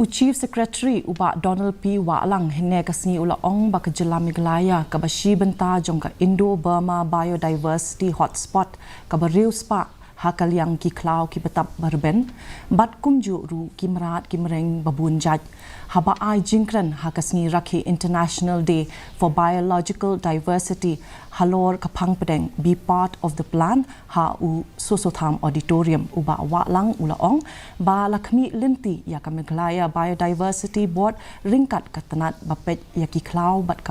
Chief Secretary uba Donald P. Walang hine kasni ula ong baka Jelamiglaya kabashi benta jong ka Indo-Burma Biodiversity Hotspot kabariu spa hakaliang ki klau ki betap barben bat kumju ru kimrat kimreng babun jaj haba ai jingran hakasni rakhi International Day for Biological Diversity Halor kapang pedeng be part of the plan ha u sosotham auditorium uba Walang ula ong ba lakmi linti ya Kamiglaya Biodiversity Board ringkat katanat bapet ya ki klau bat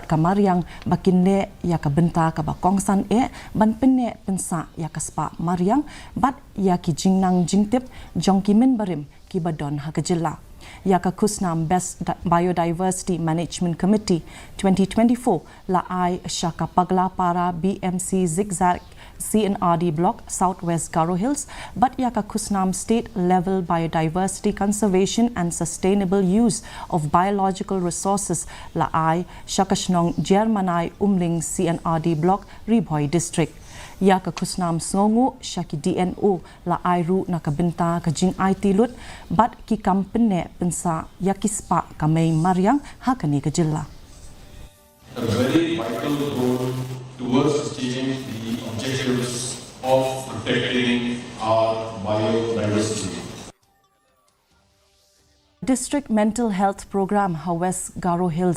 kamar yang bakinle ya kabenta ka bakongsan ban penne pensa ya kaspa mariang bat ya ki jingnang jingtip jong ki min barim ki badon ha kajilla ya ka kusnam Best Biodiversity Management Committee 2024 la ai shaka pagla para BMC zigzag CNRD block Southwest Garo Hills but ya ka kusnam state level biodiversity conservation and sustainable use of biological resources la ai shakashnong Germanai Umling CNRD block Riboy district ya ka kusnam songu shaki DNO la airu nakabenta ka jing IT lut bat ki kampene pensa ya kispa kamay mariang hakani ka jilla. A very vital role towards achieving the objectives of protecting our biodiversity. District Mental Health Program West Garo Hills